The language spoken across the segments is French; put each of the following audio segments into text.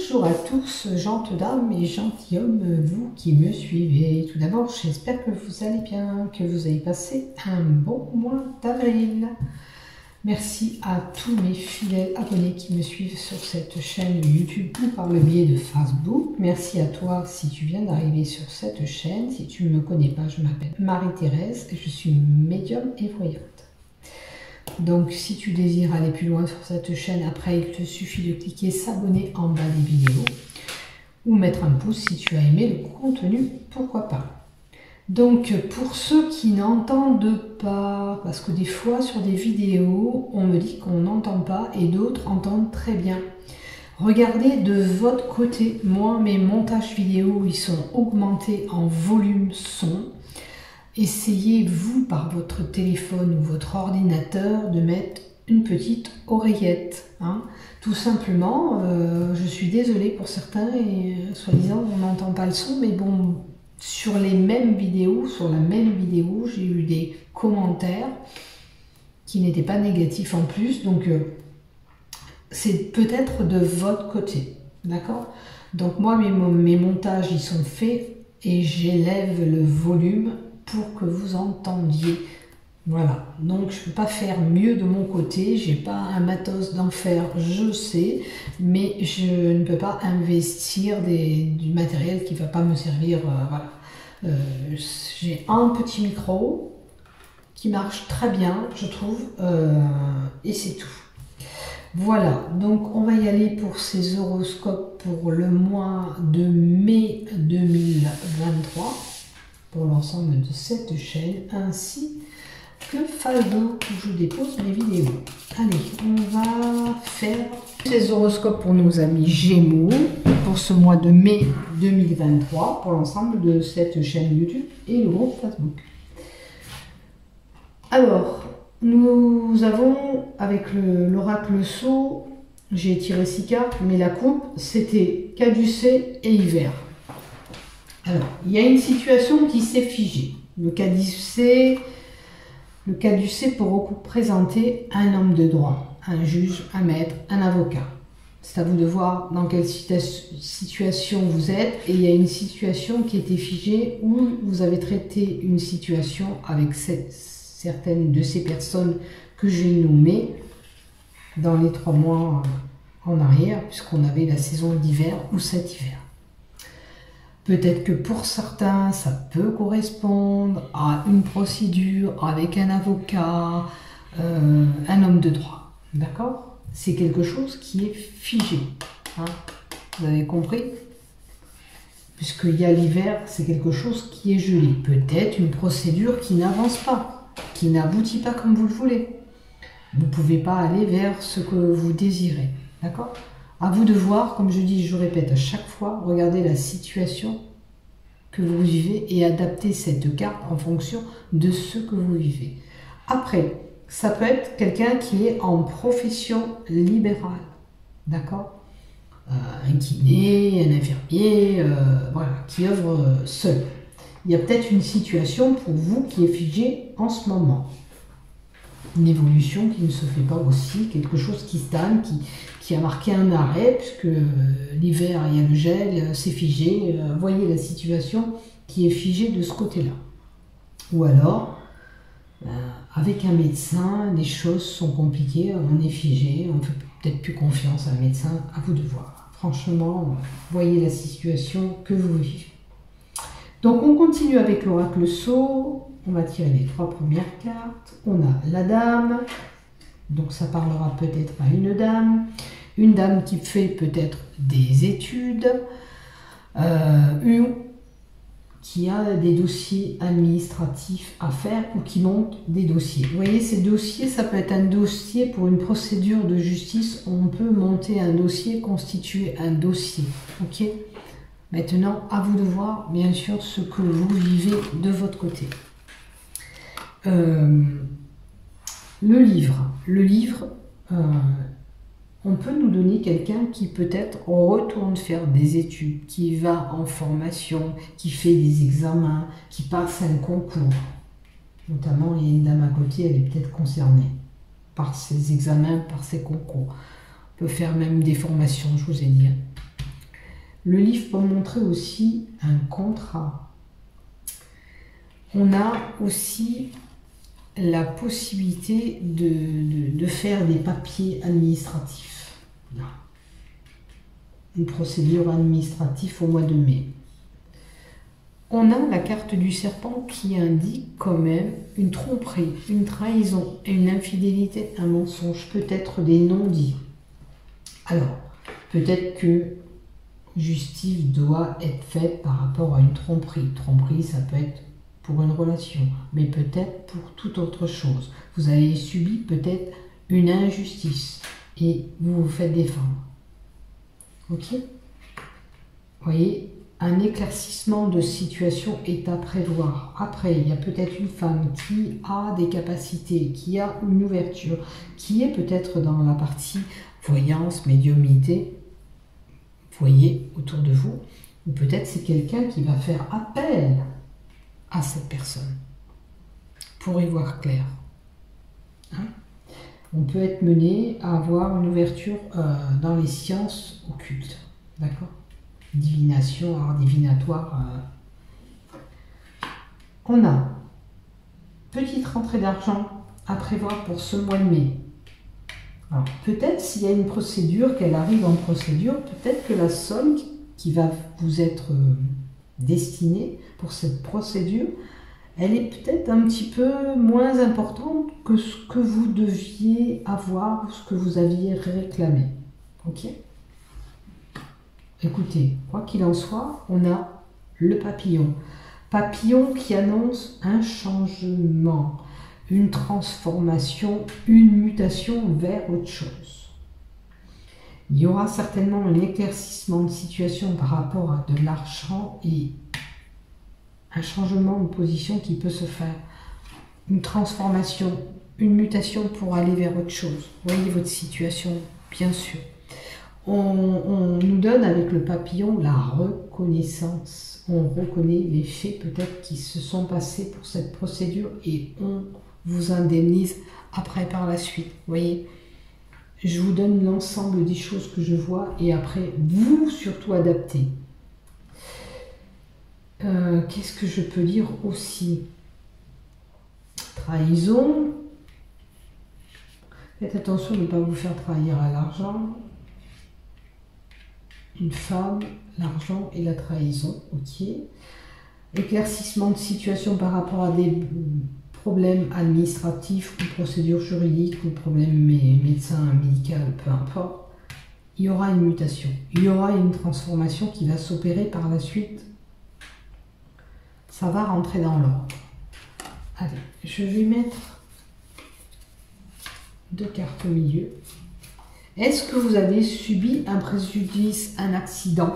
Bonjour à tous, gentes dames et gentilshommes, vous qui me suivez. Tout d'abord, j'espère que vous allez bien, que vous avez passé un bon mois d'avril. Merci à tous mes fidèles abonnés qui me suivent sur cette chaîne YouTube ou par le biais de Facebook. Merci à toi si tu viens d'arriver sur cette chaîne. Si tu ne me connais pas, je m'appelle Marie-Thérèse et je suis médium et voyante. Donc si tu désires aller plus loin sur cette chaîne, après il te suffit de cliquer s'abonner en bas des vidéos ou mettre un pouce si tu as aimé le contenu, pourquoi pas. Donc pour ceux qui n'entendent pas, parce que des fois sur des vidéos on me dit qu'on n'entend pas et d'autres entendent très bien. Regardez de votre côté, moi mes montages vidéo ils sont augmentés en volume son. Essayez, vous, par votre téléphone ou votre ordinateur, de mettre une petite oreillette. Hein. Tout simplement, je suis désolée pour certains, et soi-disant, on n'entend pas le son, mais bon, sur les mêmes vidéos, sur la même vidéo, j'ai eu des commentaires qui n'étaient pas négatifs en plus, donc c'est peut-être de votre côté, d'accord? Donc moi, mes montages, ils sont faits, et j'élève le volume pour que vous entendiez. Voilà, donc je ne peux pas faire mieux de mon côté, j'ai pas un matos d'enfer, je sais, mais je ne peux pas investir du matériel qui ne va pas me servir. Voilà. J'ai un petit micro qui marche très bien, je trouve, et c'est tout. Voilà, donc on va y aller pour ces horoscopes pour le mois de mai 2023. Pour l'ensemble de cette chaîne, ainsi que Faldo où je dépose mes vidéos. Allez, on va faire ces horoscopes pour nos amis Gémeaux pour ce mois de mai 2023 pour l'ensemble de cette chaîne YouTube et le groupe Facebook. Alors, nous avons avec l'oracle Sceau, j'ai tiré 6 cartes, mais la coupe c'était caducée et hiver. Alors, il y a une situation qui s'est figée. Le caducé peut représenter un homme de droit, un juge, un maître, un avocat. C'est à vous de voir dans quelle situation vous êtes. Et il y a une situation qui était figée où vous avez traité une situation avec certaines de ces personnes que j'ai nommées dans les 3 mois en arrière, puisqu'on avait la saison d'hiver ou cet hiver. Peut-être que pour certains, ça peut correspondre à une procédure avec un avocat, un homme de droit. D'accord? C'est quelque chose qui est figé. Hein, vous avez compris? Puisqu'il y a l'hiver, c'est quelque chose qui est gelé. Peut-être une procédure qui n'avance pas, qui n'aboutit pas comme vous le voulez. Vous ne pouvez pas aller vers ce que vous désirez. D'accord? À vous de voir, comme je dis, je répète à chaque fois, regardez la situation que vous vivez et adaptez cette carte en fonction de ce que vous vivez. Après, ça peut être quelqu'un qui est en profession libérale, d'accord? Un kiné, un infirmier, voilà, qui œuvre seul. Il y a peut-être une situation pour vous qui est figée en ce moment. Une évolution qui ne se fait pas aussi, quelque chose qui stagne, qui a marqué un arrêt, puisque l'hiver, il y a le gel, c'est figé. Voyez la situation qui est figée de ce côté-là. Ou alors, avec un médecin, les choses sont compliquées, on est figé, on ne fait peut-être plus confiance à un médecin, à vous de voir. Franchement, voyez la situation que vous vivez. Donc on continue avec l'oracle Sceau. On va tirer les 3 premières cartes. On a la dame. Donc ça parlera peut-être à une dame. Une dame qui fait peut-être des études. Une qui a des dossiers administratifs à faire ou qui monte des dossiers. Vous voyez, ces dossiers, ça peut être un dossier pour une procédure de justice. On peut monter un dossier, constituer un dossier. Ok ? Maintenant, à vous de voir, bien sûr, ce que vous vivez de votre côté. Le livre, on peut nous donner quelqu'un qui peut-être retourne faire des études, qui va en formation, qui fait des examens, qui passe un concours. Notamment, il y a une dame à côté, elle est peut-être concernée par ces examens, par ces concours. On peut faire même des formations, je vous ai dit. Le livre peut montrer aussi un contrat. On a aussi la possibilité de faire des papiers administratifs. Là. Une procédure administrative au mois de mai. On a la carte du serpent qui indique quand même une tromperie, une trahison et une infidélité, un mensonge, peut-être des non-dits. Alors, peut-être que justice doit être faite par rapport à une tromperie. Tromperie, ça peut être pour une relation, mais peut-être pour toute autre chose. Vous avez subi peut-être une injustice et vous vous faites défendre. Ok? Vous voyez, un éclaircissement de situation est à prévoir. Après, il y a peut-être une femme qui a des capacités, qui a une ouverture, qui est peut-être dans la partie voyance, médiumnité, vous voyez, autour de vous. Ou peut-être c'est quelqu'un qui va faire appel à cette personne pour y voir clair. Hein? On peut être mené à avoir une ouverture dans les sciences occultes. D'accord? Divination, art divinatoire. On a petite rentrée d'argent à prévoir pour ce mois de mai. Alors peut-être s'il y a une procédure, qu'elle arrive en procédure, peut-être que la somme qui va vous être destinée pour cette procédure, elle est peut-être un petit peu moins importante que ce que vous deviez avoir ou ce que vous aviez réclamé. Ok ? Écoutez, quoi qu'il en soit, on a le papillon. Papillon qui annonce un changement, une transformation, une mutation vers autre chose. Il y aura certainement un éclaircissement de situation par rapport à de l'argent et un changement de position qui peut se faire. Une transformation, une mutation pour aller vers autre chose. Voyez votre situation, bien sûr. On nous donne avec le papillon la reconnaissance. On reconnaît les faits peut-être qui se sont passés pour cette procédure et on vous indemnise après par la suite. Vous voyez, je vous donne l'ensemble des choses que je vois et après vous surtout adaptez. Qu'est-ce que je peux dire aussi? Trahison. Faites attention de ne pas vous faire trahir à l'argent. Une femme, l'argent et la trahison, ok. Éclaircissement de situation par rapport à des problèmes administratifs ou procédures juridiques ou problèmes médecins, médicaux, peu importe. Il y aura une mutation, il y aura une transformation qui va s'opérer par la suite. Ça va rentrer dans l'ordre. Allez, je vais mettre 2 cartes au milieu. Est-ce que vous avez subi un préjudice, un accident?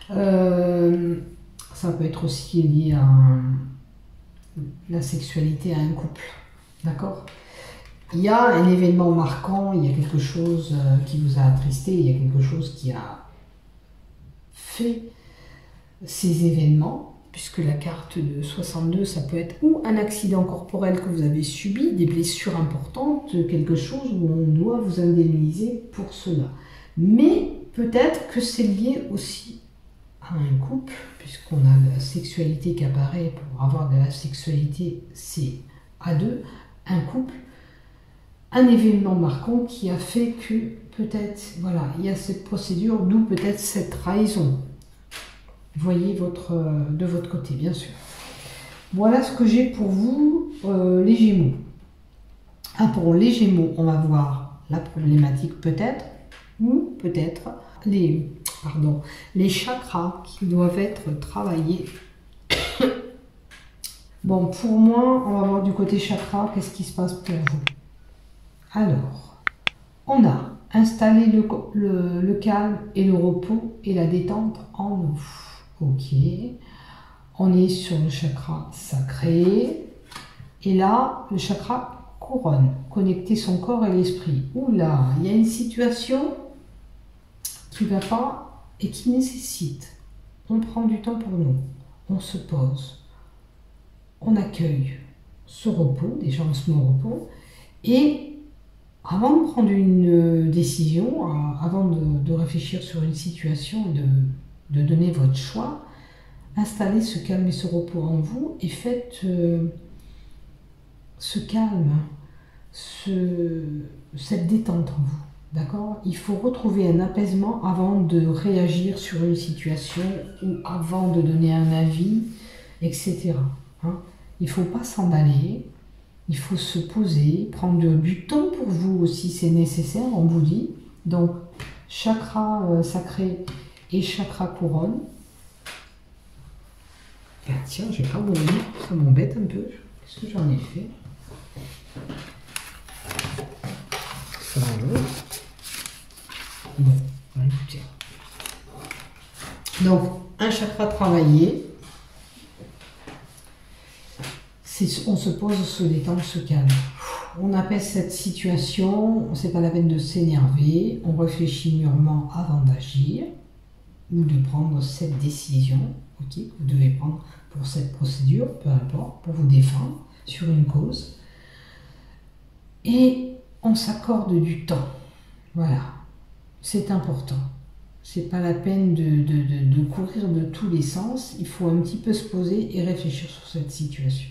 Ça peut être aussi lié à la sexualité, à un couple. D'accord? Il y a un événement marquant, il y a quelque chose qui vous a attristé, il y a quelque chose qui a fait ces événements, puisque la carte de 62, ça peut être ou un accident corporel que vous avez subi, des blessures importantes, quelque chose où on doit vous indemniser pour cela. Mais peut-être que c'est lié aussi à un couple, puisqu'on a la sexualité qui apparaît, pour avoir de la sexualité, c'est à deux, un couple, un événement marquant qui a fait que peut-être, voilà, il y a cette procédure, d'où peut-être cette trahison. Voyez de votre côté, bien sûr. Voilà ce que j'ai pour vous, les Gémeaux. Pour les Gémeaux, on va voir la problématique peut-être, ou peut-être les chakras qui doivent être travaillés. Bon, pour moi, on va voir du côté chakra, qu'est-ce qui se passe pour vous. Alors, on a installé le calme et le repos et la détente en nous. Ok, on est sur le chakra sacré. Et là, le chakra couronne, connecter son corps et l'esprit. Oula, il y a une situation qui ne va pas et qui nécessite. On prend du temps pour nous, on se pose, on accueille ce repos, déjà on se met au repos, et avant de prendre une décision, avant de réfléchir sur une situation, de donner votre choix, installez ce calme et ce repos en vous et faites ce calme, cette détente en vous. D'accord? Il faut retrouver un apaisement avant de réagir sur une situation ou avant de donner un avis, etc. Hein? Il ne faut pas s'emballer, il faut se poser, prendre du temps pour vous aussi, c'est nécessaire, on vous dit. Donc, chakra sacré et chakra couronne. Ah, tiens, je vais pas vous dire, ça m'embête un peu. Qu'est-ce que j'en ai fait? Ça va. Bon, écoutez. Donc, un chakra travaillé. On se pose, on se détend, on se calme. On apaise cette situation, c'est pas la peine de s'énerver, on réfléchit mûrement avant d'agir ou de prendre cette décision, ok, que vous devez prendre pour cette procédure, peu importe, pour vous défendre sur une cause. Et on s'accorde du temps. Voilà, c'est important. C'est pas la peine de courir de tous les sens, il faut un petit peu se poser et réfléchir sur cette situation.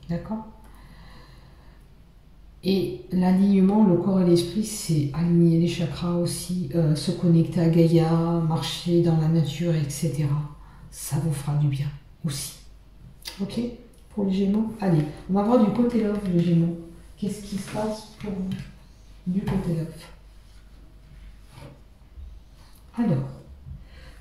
D'accord? Et l'alignement, le corps et l'esprit, c'est aligner les chakras aussi, se connecter à Gaïa, marcher dans la nature, etc. Ça vous fera du bien aussi. Ok? Pour les Gémeaux? Allez, on va voir du côté love, les Gémeaux. Qu'est-ce qui se passe pour vous du côté love? Alors,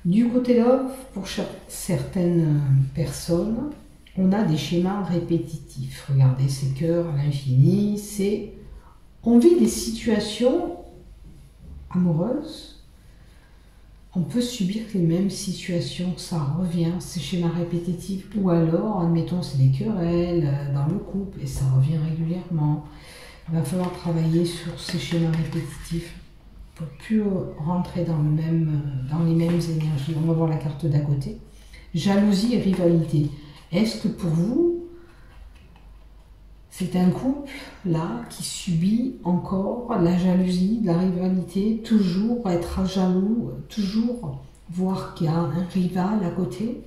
du côté love, pour certaines personnes, on a des schémas répétitifs. Regardez, ces cœurs à l'infini, c'est... On vit des situations amoureuses, on peut subir les mêmes situations, ça revient, ces schémas répétitifs, ou alors, admettons, c'est des querelles dans le couple, et ça revient régulièrement. Il va falloir travailler sur ces schémas répétitifs pour plus rentrer dans les mêmes énergies. On va voir la carte d'à côté. Jalousie et rivalité. Est-ce que pour vous, c'est un couple là qui subit encore la jalousie, la rivalité, toujours être jaloux, toujours voir qu'il y a un rival à côté?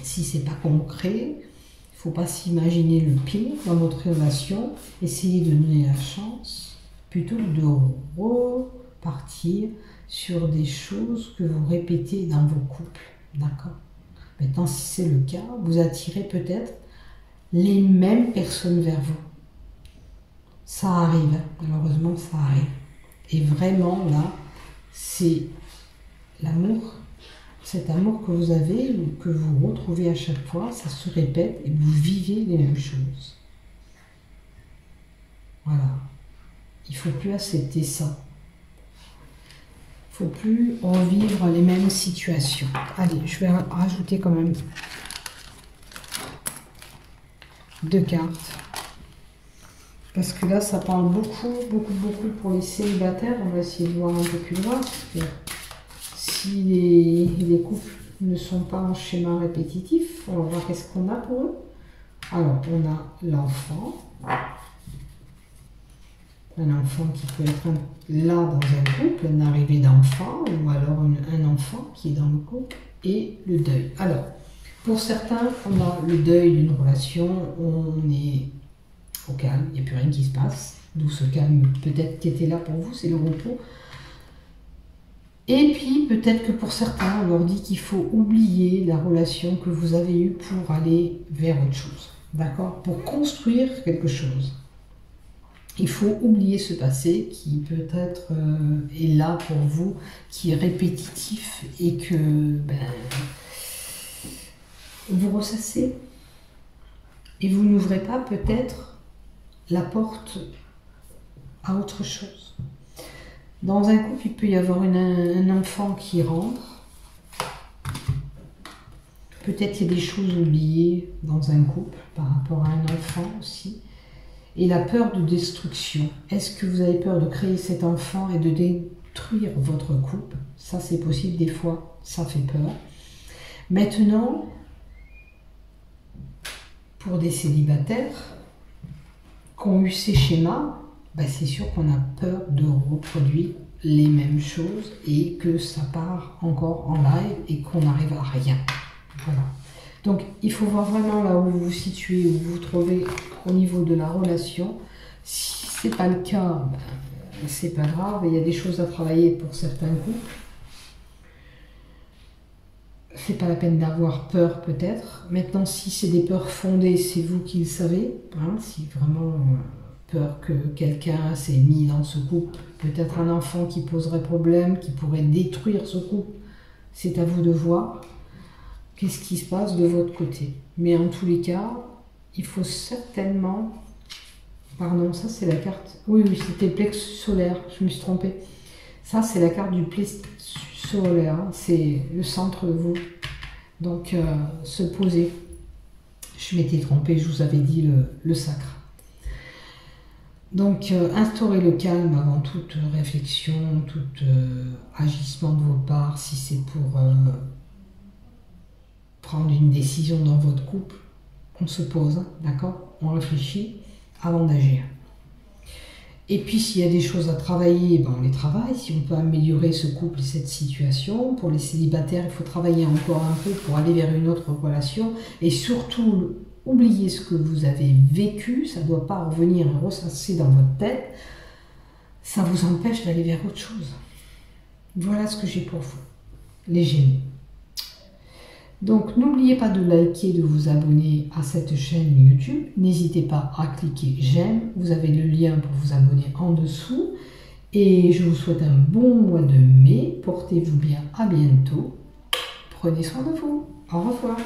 Si c'est pas concret, il ne faut pas s'imaginer le pire dans votre relation. Essayez de donner la chance plutôt que de repartir sur des choses que vous répétez dans vos couples. D'accord? Maintenant, si c'est le cas, vous attirez peut-être les mêmes personnes vers vous. Ça arrive, malheureusement ça arrive. Et vraiment là, c'est l'amour, cet amour que vous avez ou que vous retrouvez à chaque fois, ça se répète et vous vivez les mêmes choses. Voilà. Il ne faut plus accepter ça. Il ne faut plus revivre les mêmes situations. Allez, je vais rajouter quand même 2 cartes. Parce que là, ça parle beaucoup pour les célibataires. On va essayer de voir un peu plus loin. Parce que si les couples ne sont pas en schéma répétitif, on va voir qu'est-ce qu'on a pour eux. Alors, on a l'enfant. Un enfant qui peut être là dans un couple, une arrivée d'enfant, ou alors un enfant qui est dans le couple, et le deuil. Alors, pour certains, on a le deuil d'une relation, on est au calme, il n'y a plus rien qui se passe, d'où ce calme peut-être qui était là pour vous, c'est le repos. Et puis, peut-être que pour certains, on leur dit qu'il faut oublier la relation que vous avez eue pour aller vers autre chose, d'accord? Pour construire quelque chose. Il faut oublier ce passé qui peut-être est là pour vous, qui est répétitif et que vous ressassez. Et vous n'ouvrez pas peut-être la porte à autre chose. Dans un couple, il peut y avoir un enfant qui rentre. Peut-être qu'il y a des choses oubliées dans un couple par rapport à un enfant aussi. Et la peur de destruction. Est-ce que vous avez peur de créer cet enfant et de détruire votre couple? Ça, c'est possible des fois, ça fait peur. Maintenant, pour des célibataires qui ont eu ces schémas, c'est sûr qu'on a peur de reproduire les mêmes choses et que ça part encore en live et qu'on n'arrive à rien. Voilà. Donc il faut voir vraiment là où vous vous situez, où vous vous trouvez au niveau de la relation. Si c'est pas le cas, ben, c'est pas grave, il y a des choses à travailler pour certains couples. C'est pas la peine d'avoir peur peut-être. Maintenant, si c'est des peurs fondées, c'est vous qui le savez. Hein, si vraiment peur que quelqu'un s'est mis dans ce couple, peut-être un enfant qui poserait problème, qui pourrait détruire ce couple, c'est à vous de voir qu'est-ce qui se passe de votre côté. Mais en tous les cas, il faut certainement... Pardon, ça c'est la carte... Oui, c'était le plexus solaire, je me suis trompée. Ça, c'est la carte du plexus solaire, hein, c'est le centre de vous. Donc, se poser. Je m'étais trompée, je vous avais dit le sacre. Donc, instaurer le calme avant toute réflexion, tout agissement de vos parts, si c'est pour prendre une décision dans votre couple, on se pose, hein, d'accord? On réfléchit avant d'agir. Et puis, s'il y a des choses à travailler, ben, on les travaille. Si on peut améliorer ce couple et cette situation. Pour les célibataires, il faut travailler encore un peu pour aller vers une autre relation. Et surtout, oubliez ce que vous avez vécu. Ça ne doit pas revenir et ressasser dans votre tête. Ça vous empêche d'aller vers autre chose. Voilà ce que j'ai pour vous, les Gémeaux. Donc, n'oubliez pas de liker, de vous abonner à cette chaîne YouTube. N'hésitez pas à cliquer j'aime. Vous avez le lien pour vous abonner en dessous. Et je vous souhaite un bon mois de mai. Portez-vous bien, à bientôt. Prenez soin de vous. Au revoir.